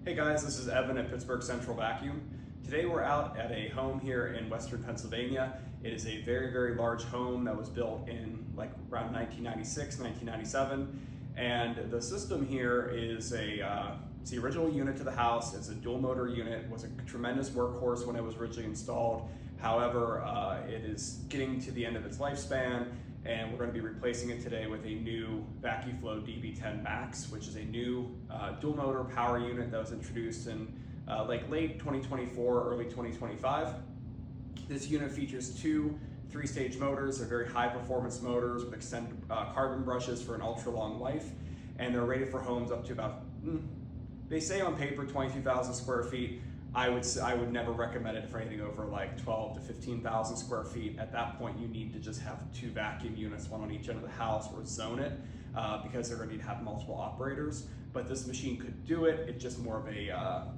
Hey guys, this is Evan at Pittsburgh Central Vacuum. Today we're out at a home here in Western Pennsylvania. It is a very, very large home that was built in around 1996, 1997. And the system here is it's the original unit to the house. It's a dual motor unit. It was a tremendous workhorse when it was originally installed. However, it is getting to the end of its lifespan, and we're going to be replacing it today with a new Vacuflo DB10Max, which is a new dual motor power unit that was introduced in late 2024, early 2025. This unit features two 3-stage motors. They're very high performance motors with extended carbon brushes for an ultra long life, and they're rated for homes up to about, they say on paper 22,000 square feet. I would never recommend it for anything over like 12 to 15,000 square feet. At that point, you need to just have two vacuum units, one on each end of the house, or zone it, because they're going to need to have multiple operators. But this machine could do it. It's just more of a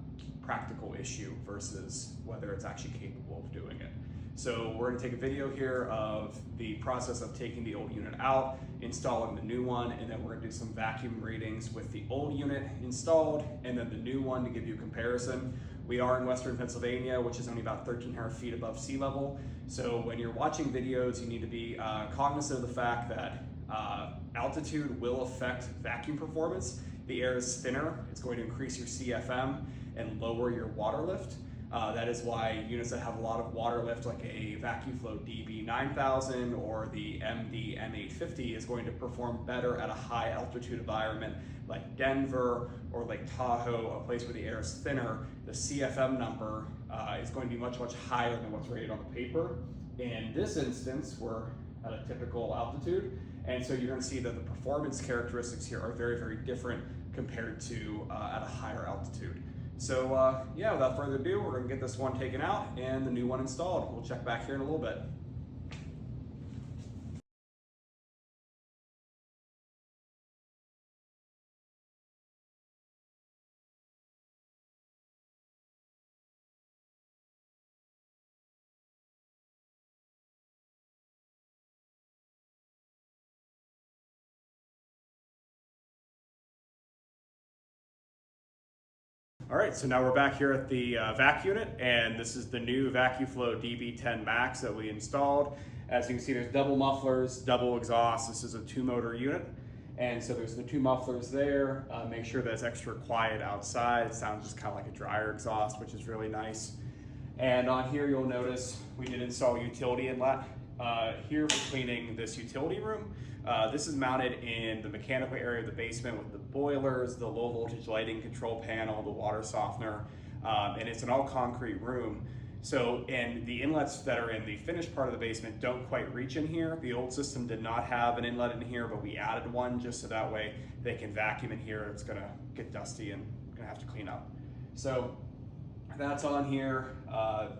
practical issue versus whether it's actually capable of doing it. So we're going to take a video here of the process of taking the old unit out, installing the new one, and then we're going to do some vacuum readings with the old unit installed and then the new one to give you a comparison. We are in Western Pennsylvania, which is only about 1,300 feet above sea level. So when you're watching videos, you need to be cognizant of the fact that altitude will affect vacuum performance. The air is thinner, it's going to increase your CFM and lower your water lift. That is why units that have a lot of water lift, like a Vacuflo DB9000 or the MD M850, is going to perform better at a high altitude environment like Denver or Lake Tahoe, a place where the air is thinner. The CFM number is going to be much, much higher than what's rated on the paper. In this instance, we're at a typical altitude, and so you're going to see that the performance characteristics here are very, very different compared to at a higher altitude. So yeah, without further ado, we're going to get this one taken out and the new one installed. We'll check back here in a little bit. All right, so now we're back here at the vac unit, and this is the new Vacuflo DB10Max that we installed. As you can see, there's double mufflers, double exhaust. This is a 2-motor unit, and so there's the 2 mufflers there. Make sure that it's extra quiet outside. It sounds just kind of like a dryer exhaust, which is really nice. And on here, you'll notice we did install utility inlet here for cleaning this utility room. This is mounted in the mechanical area of the basement with the boilers, the low voltage lighting control panel, the water softener, and it's an all concrete room. So, and the inlets that are in the finished part of the basement don't quite reach in here. The old system did not have an inlet in here, but we added one just so that way they can vacuum in here. It's gonna get dusty and gonna have to clean up. So that's on here.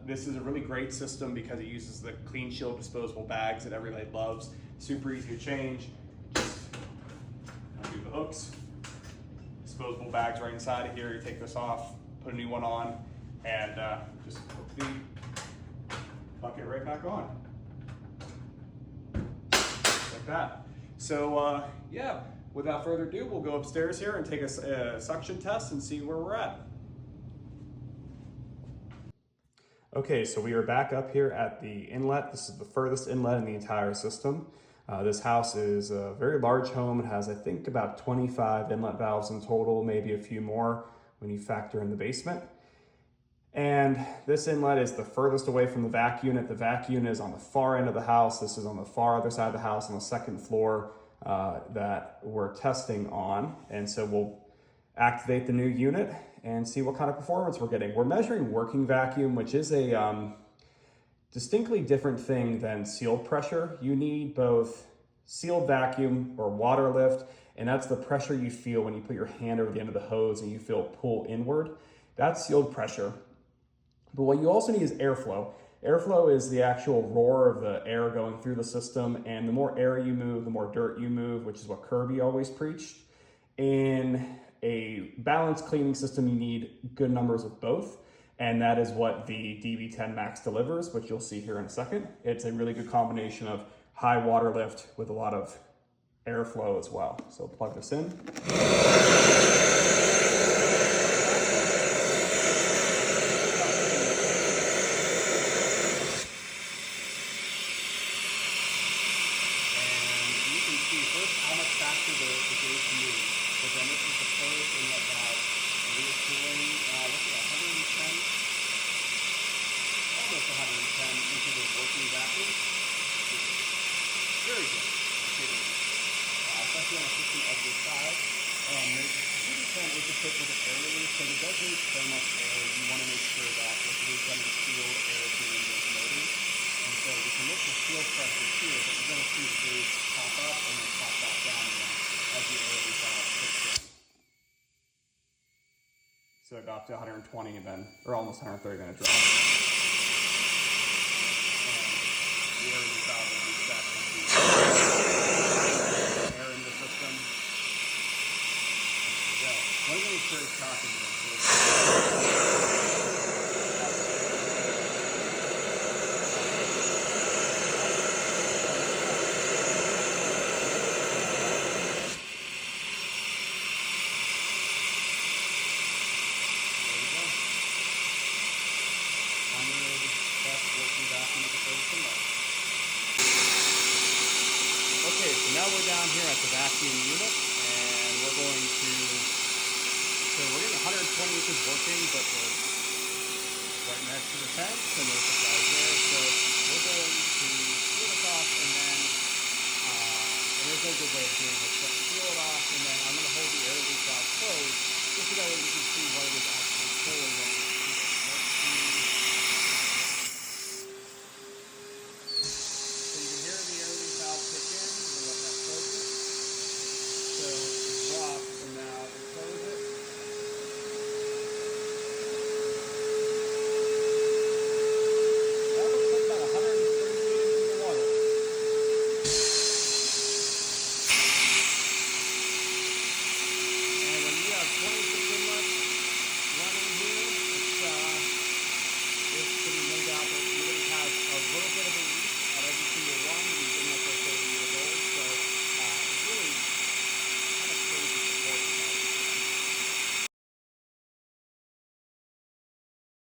This is a really great system because it uses the Clean Shield disposable bags that everybody loves. Super easy to change. Just undo the hooks. Disposable bags right inside of here. You take this off, put a new one on, and just put the bucket right back on. Like that. So yeah, without further ado, we'll go upstairs here and take a suction test and see where we're at. Okay, so we are back up here at the inlet. This is the furthest inlet in the entire system. This house is a very large home. It has, I think, about 25 inlet valves in total, maybe a few more when you factor in the basement. And this inlet is the furthest away from the vac unit. The vac unit is on the far end of the house. This is on the far other side of the house on the second floor that we're testing on. And so we'll activate the new unit and see what kind of performance we're getting. We're measuring working vacuum, which is a distinctly different thing than sealed pressure. You need both sealed vacuum or water lift, and that's the pressure you feel when you put your hand over the end of the hose and you feel it pull inward. That's sealed pressure. But what you also need is airflow. Airflow is the actual roar of the air going through the system, and the more air you move, the more dirt you move, which is what Kirby always preached. In a balanced cleaning system, you need good numbers of both, and that is what the DB10Max delivers, which you'll see here in a second. It's a really good combination of high water lift with a lot of airflow as well. So plug this in. Very good. Especially on a system of this size. The DB10 is equipped with an air release, so it does need so much air. You want to make sure that with the getting sealed air is getting into its motor. And so we can look for field pressure here, but you're going to see the gauge pop up and then pop back down again as the air release valve kicks in. So it got to 120 and then, or almost 130, then it dropped. The air release valve will reset once we air in the system. There we go. One of the things very shocking is okay, so now we're down here at the vacuum unit, and we're going to, so we're getting 120 inches working, but we're right next to the fence, and there's the guys there, so we're going to seal this off, and then, and there's no good way of doing this, but seal it off, and then I'm going to hold the air release valve closed, just so that way we can see what it